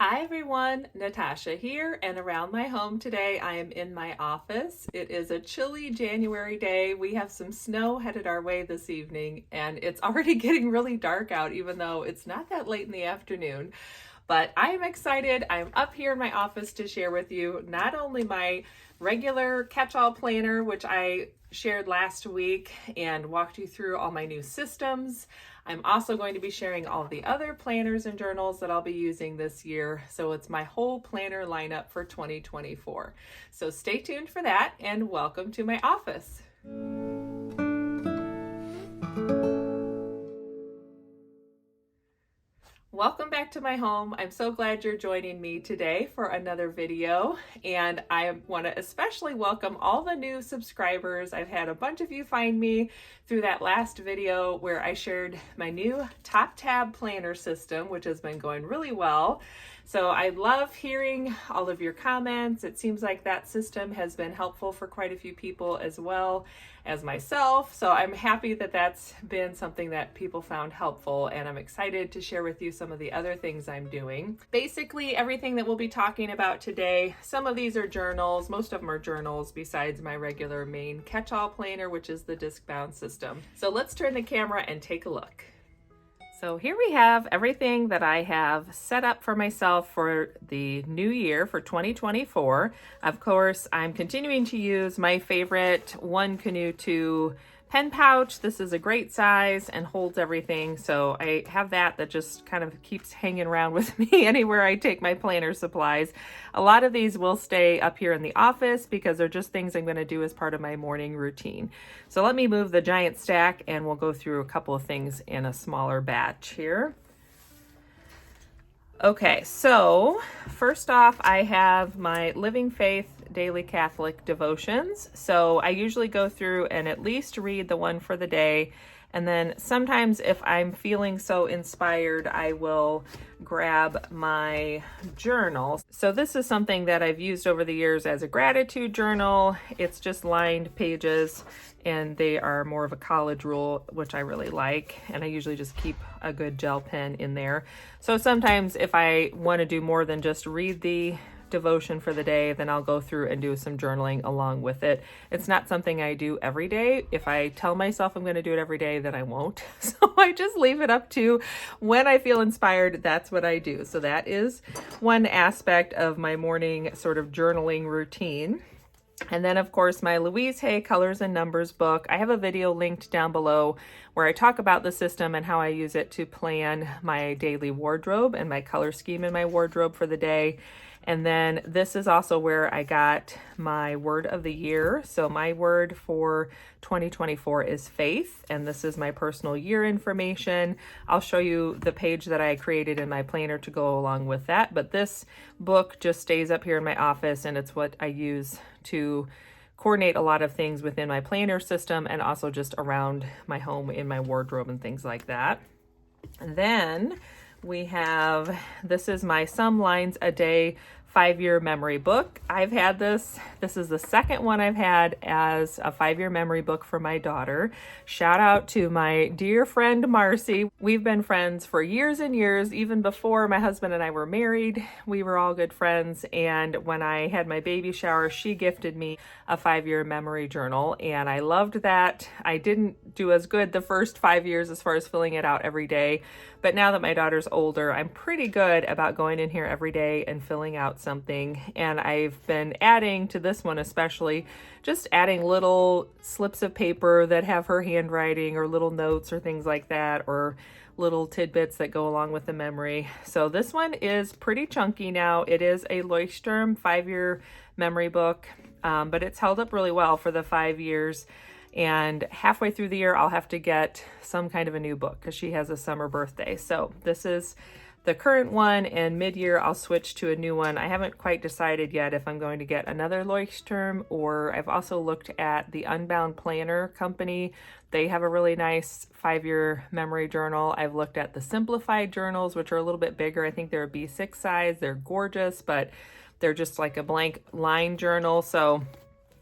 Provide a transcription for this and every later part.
Hi everyone, Natasha here, and around my home today I am in my office. It is a chilly January day. We have some snow headed our way this evening, and it's already getting really dark out even though it's not that late in the afternoon. But I am excited. I'm up here in my office to share with you not only my regular catch-all planner, which I shared last week and walked you through all my new systems. I'm also going to be sharing all of the other planners and journals that I'll be using this year. So it's my whole planner lineup for 2024. So stay tuned for that and welcome to my office. Welcome back to my home. I'm so glad you're joining me today for another video, and I want to especially welcome all the new subscribers. I've had a bunch of you find me through that last video where I shared my new top tab planner system, which has been going really well. So I love hearing all of your comments. It seems like that system has been helpful for quite a few people as well as myself. So I'm happy that that's been something that people found helpful, and I'm excited to share with you some of the other things I'm doing. Basically, everything that we'll be talking about today, some of these are journals, most of them are journals besides my regular main catch-all planner, which is the Discbound system. So let's turn the camera and take a look. So here we have everything that I have set up for myself for the new year for 2024. Of course, I'm continuing to use my favorite One Canoe 2 pen pouch. This is a great size and holds everything. So I have that just kind of keeps hanging around with me anywhere I take my planner supplies. A lot of these will stay up here in the office because they're just things I'm going to do as part of my morning routine. So let me move the giant stack and we'll go through a couple of things in a smaller batch here. Okay, so first off, I have my Living Faith Daily Catholic devotions. So I usually go through and at least read the one for the day. And then sometimes if I'm feeling so inspired, I will grab my journal. So this is something that I've used over the years as a gratitude journal. It's just lined pages and they are more of a college rule, which I really like. And I usually just keep a good gel pen in there. So sometimes if I want to do more than just read the devotion for the day, then I'll go through and do some journaling along with it. It's not something I do every day. If I tell myself I'm going to do it every day, then I won't. So I just leave it up to when I feel inspired, that's what I do. So that is one aspect of my morning sort of journaling routine. And then of course my Louise Hay Colors and Numbers book. I have a video linked down below where I talk about the system and how I use it to plan my daily wardrobe and my color scheme in my wardrobe for the day. And then this is also where I got my word of the year. So my word for 2024 is faith, and this is my personal year information. I'll show you the page that I created in my planner to go along with that. But this book just stays up here in my office, and it's what I use to coordinate a lot of things within my planner system and also just around my home in my wardrobe and things like that. And then we have, this is my Some Lines a Day 5-year memory book. I've had this is the second one I've had as a 5-year memory book for my daughter. Shout out to my dear friend Marcy. We've been friends for years and years, even before my husband and I were married. We were all good friends, and when I had my baby shower, she gifted me a 5-year memory journal, and I loved that. I didn't do as good the first 5 years as far as filling it out every day, but now that my daughter's older, I'm pretty good about going in here every day and filling out something. And I've been adding to this one, especially just adding little slips of paper that have her handwriting or little notes or things like that, or little tidbits that go along with the memory. So this one is pretty chunky now. It is a Leuchtturm 5-year memory book, but it's held up really well for the 5 years. And halfway through the year, I'll have to get some kind of a new book because she has a summer birthday. So this is the current one, and mid-year I'll switch to a new one. I haven't quite decided yet if I'm going to get another Leuchtturm, or I've also looked at the Unbound Planner company. They have a really nice 5-year memory journal. I've looked at the simplified journals, which are a little bit bigger. I think they're a B6 size. They're gorgeous, but they're just like a blank line journal. So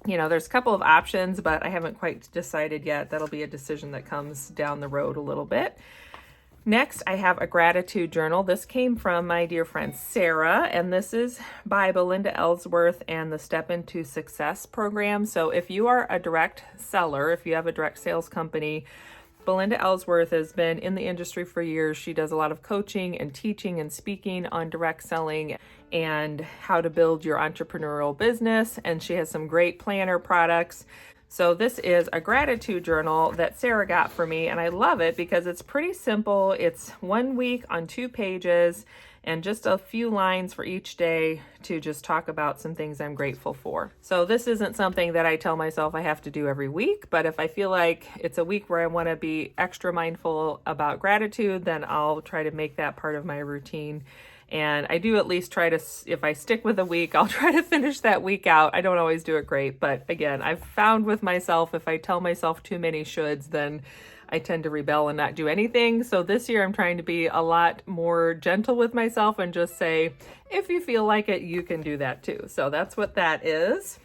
you know, there's a couple of options, but I haven't quite decided yet. That'll be a decision that comes down the road a little bit. Next, I have a gratitude journal. This came from my dear friend Sarah, and this is by Belinda Ellsworth and the Step Into Success program. So if you are a direct seller, if you have a direct sales company, Belinda Ellsworth has been in the industry for years. She does a lot of coaching and teaching and speaking on direct selling and how to build your entrepreneurial business. And she has some great planner products. So this is a gratitude journal that Sarah got for me, and I love it because it's pretty simple. It's 1 week on 2 pages and just a few lines for each day to just talk about some things I'm grateful for. So this isn't something that I tell myself I have to do every week, but if I feel like it's a week where I want to be extra mindful about gratitude, then I'll try to make that part of my routine. And I do at least try to, if I stick with a week, I'll try to finish that week out. I don't always do it great, but again, I've found with myself, if I tell myself too many shoulds, then I tend to rebel and not do anything. So this year I'm trying to be a lot more gentle with myself and just say, if you feel like it, you can do that too. So that's what that is.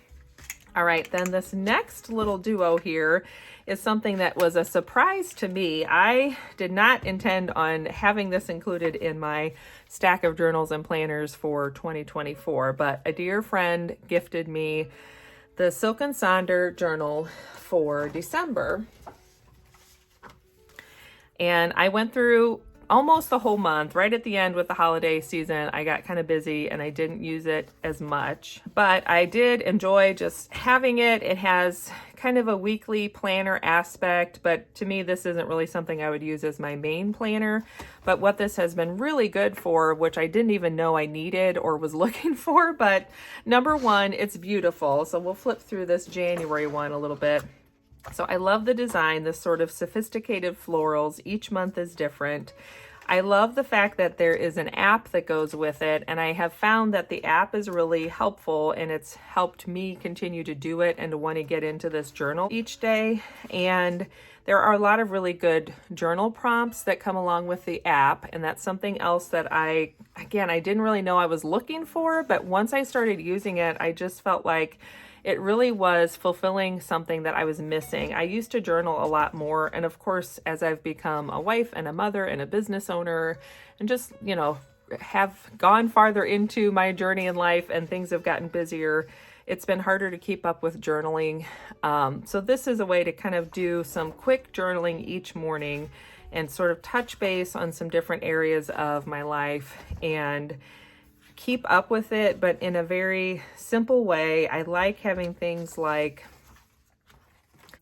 All right, then this next little duo here is something that was a surprise to me. I did not intend on having this included in my stack of journals and planners for 2024, but a dear friend gifted me the Silk & Sonder journal for December. And I went through almost the whole month. Right at the end with the holiday season, I got kind of busy and I didn't use it as much, but I did enjoy just having it. It has kind of a weekly planner aspect, but to me, this isn't really something I would use as my main planner. But what this has been really good for, which I didn't even know I needed or was looking for, but number one, it's beautiful. So we'll flip through this January one a little bit. So I love the design, this sort of sophisticated florals. Each month is different. I love the fact that there is an app that goes with it, and I have found that the app is really helpful, and it's helped me continue to do it and to want to get into this journal each day. And there are a lot of really good journal prompts that come along with the app, and that's something else that I didn't really know I was looking for, but once I started using it, I just felt like it really was fulfilling something that I was missing. I used to journal a lot more. And of course, as I've become a wife and a mother and a business owner and just, have gone farther into my journey in life and things have gotten busier, it's been harder to keep up with journaling. So this is a way to kind of do some quick journaling each morning and sort of touch base on some different areas of my life and keep up with it, but in a very simple way. I like having things like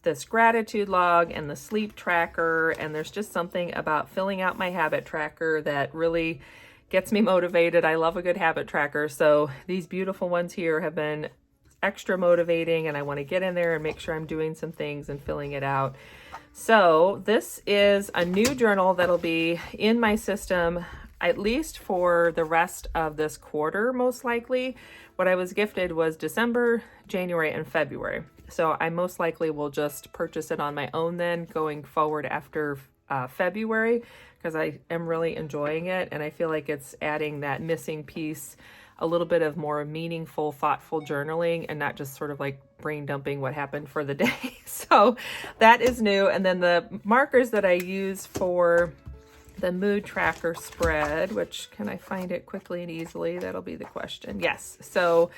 this gratitude log and the sleep tracker, and there's just something about filling out my habit tracker that really gets me motivated. I love a good habit tracker, so these beautiful ones here have been extra motivating, and I want to get in there and make sure I'm doing some things and filling it out. So this is a new journal that'll be in my system at least for the rest of this quarter, most likely. What I was gifted was December, January, and February. So I most likely will just purchase it on my own then going forward after February, because I am really enjoying it. And I feel like it's adding that missing piece, a little bit of more meaningful, thoughtful journaling and not just sort of like brain dumping what happened for the day. So that is new. And then the markers that I use for the mood tracker spread, which can I find it quickly and easily? That'll be the question. Yes. So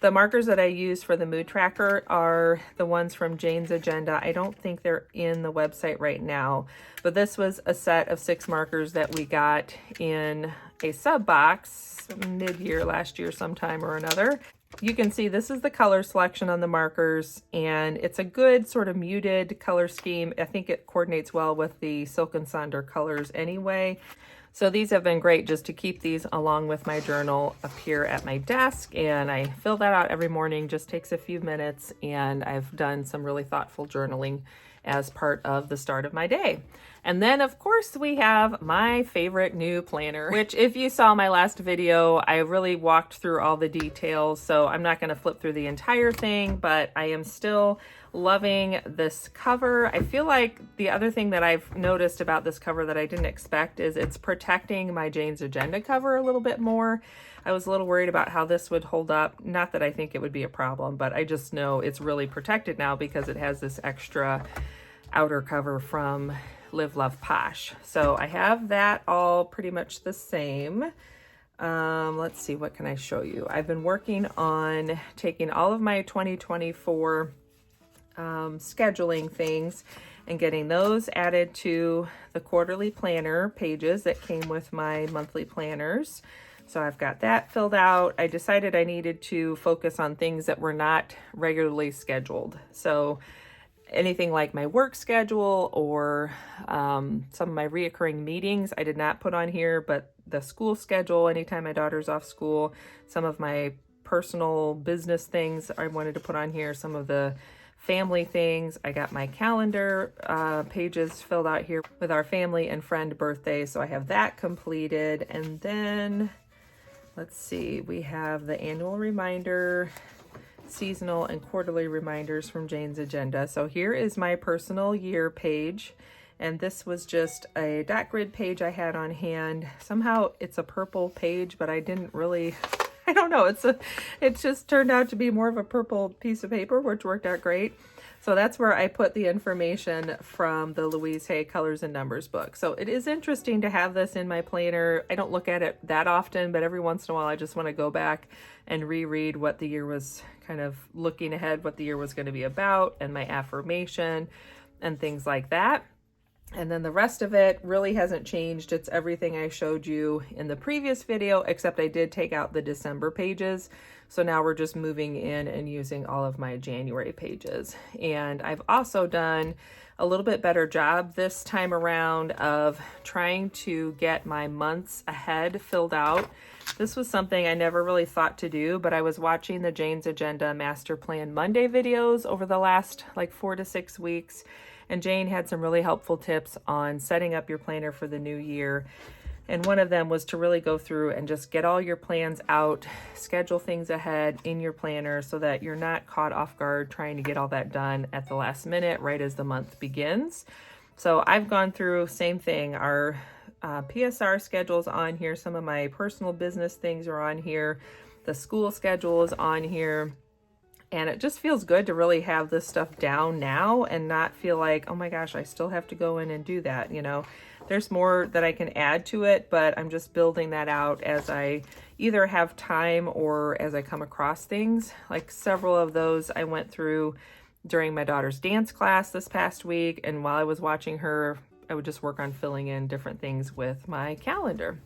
the markers that I use for the mood tracker are the ones from Jane's Agenda. I don't think they're in the website right now, but this was a set of 6 markers that we got in a sub box mid-year last year sometime or another. You can see this is the color selection on the markers, and it's a good sort of muted color scheme. I think it coordinates well with the Silk & Sonder colors anyway. So these have been great just to keep these along with my journal up here at my desk, and I fill that out every morning. Just takes a few minutes, and I've done some really thoughtful journaling as part of the start of my day. And then of course we have my favorite new planner, which if you saw my last video, I really walked through all the details. So I'm not going to flip through the entire thing, but I am still loving this cover. I feel like the other thing that I've noticed about this cover that I didn't expect is it's protecting my Jane's Agenda cover a little bit more. I was a little worried about how this would hold up. Not that I think it would be a problem, but I just know it's really protected now because it has this extra outer cover from Live, Love, Posh. So I have that all pretty much the same. Let's see, what can I show you? I've been working on taking all of my 2024 scheduling things and getting those added to the quarterly planner pages that came with my monthly planners. So I've got that filled out. I decided I needed to focus on things that were not regularly scheduled. So anything like my work schedule or some of my reoccurring meetings, I did not put on here, but the school schedule, anytime my daughter's off school, some of my personal business things I wanted to put on here, some of the family things. I got my calendar pages filled out here with our family and friend birthdays, so I have that completed. And then let's see, we have the annual reminder, seasonal and quarterly reminders from Jane's agenda. So here is my personal year page, and this was just a dot grid page I had on hand. Somehow it's a purple page, but I didn't really, I don't know, it just turned out to be more of a purple piece of paper, which worked out great. So that's where I put the information from the Louise Hay Colors and Numbers book. So it is interesting to have this in my planner. I don't look at it that often, but every once in a while I just want to go back and reread what the year was, kind of looking ahead, what the year was going to be about, and my affirmation and things like that. And then the rest of it really hasn't changed. It's everything I showed you in the previous video, except I did take out the December pages. So now we're just moving in and using all of my January pages. And I've also done a little bit better job this time around of trying to get my months ahead filled out. This was something I never really thought to do, but I was watching the Jane's Agenda Master Plan Monday videos over the last like 4 to 6 weeks. And Jane had some really helpful tips on setting up your planner for the new year. And one of them was to really go through and just get all your plans out, schedule things ahead in your planner so that you're not caught off guard trying to get all that done at the last minute, right as the month begins. So I've gone through, same thing, our PSR schedule's on here. Some of my personal business things are on here. The school schedule is on here. And it just feels good to really have this stuff down now and not feel like, oh my gosh, I still have to go in and do that. You know, there's more that I can add to it, but I'm just building that out as I either have time or as I come across things. Like several of those I went through during my daughter's dance class this past week. And while I was watching her, I would just work on filling in different things with my calendar.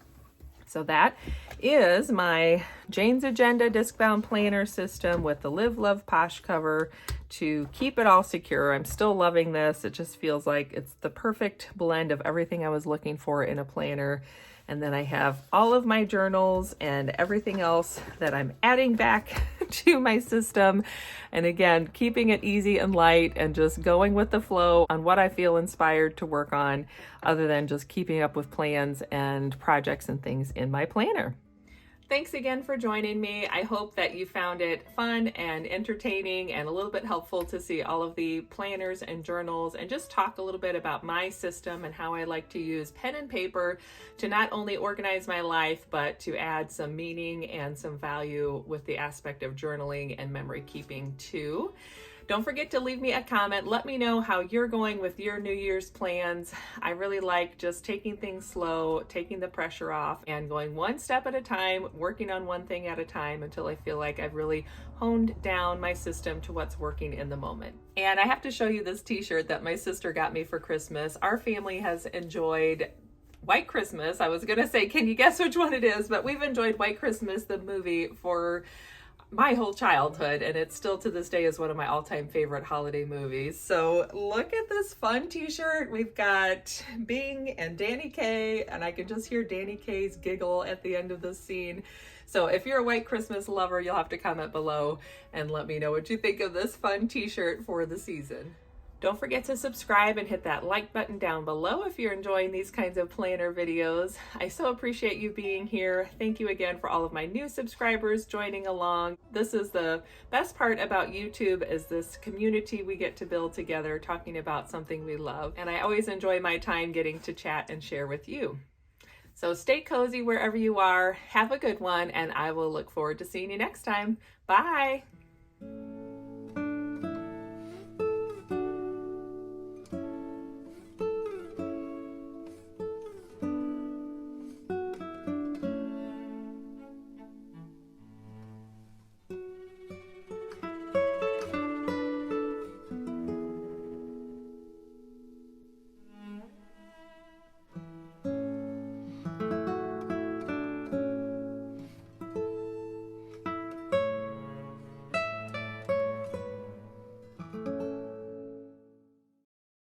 So that is my Jane's Agenda Discbound planner system with the Live, Love, Posh cover to keep it all secure. I'm still loving this. It just feels like it's the perfect blend of everything I was looking for in a planner. And then I have all of my journals and everything else that I'm adding back to my system. And again, keeping it easy and light and just going with the flow on what I feel inspired to work on, other than just keeping up with plans and projects and things in my planner. Thanks again for joining me. I hope that you found it fun and entertaining and a little bit helpful to see all of the planners and journals and just talk a little bit about my system and how I like to use pen and paper to not only organize my life, but to add some meaning and some value with the aspect of journaling and memory keeping too. Don't forget to leave me a comment. Let me know how you're going with your New Year's plans. I really like just taking things slow, taking the pressure off, and going one step at a time, working on one thing at a time until I feel like I've really honed down my system to what's working in the moment. And I have to show you this t-shirt that my sister got me for Christmas. Our family has enjoyed White Christmas. I was gonna say, can you guess which one it is? But we've enjoyed White Christmas, the movie, for my whole childhood, and it still to this day is one of my all-time favorite holiday movies. So look at this fun t-shirt. We've got Bing and Danny Kaye, and I can just hear Danny Kaye's giggle at the end of this scene. So if you're a White Christmas lover, you'll have to comment below and let me know what you think of this fun t-shirt for the season. Don't forget to subscribe and hit that like button down below if you're enjoying these kinds of planner videos. I so appreciate you being here. Thank you again for all of my new subscribers joining along. This is the best part about YouTube, is this community we get to build together talking about something we love. And I always enjoy my time getting to chat and share with you. So stay cozy wherever you are. Have a good one, and I will look forward to seeing you next time. Bye.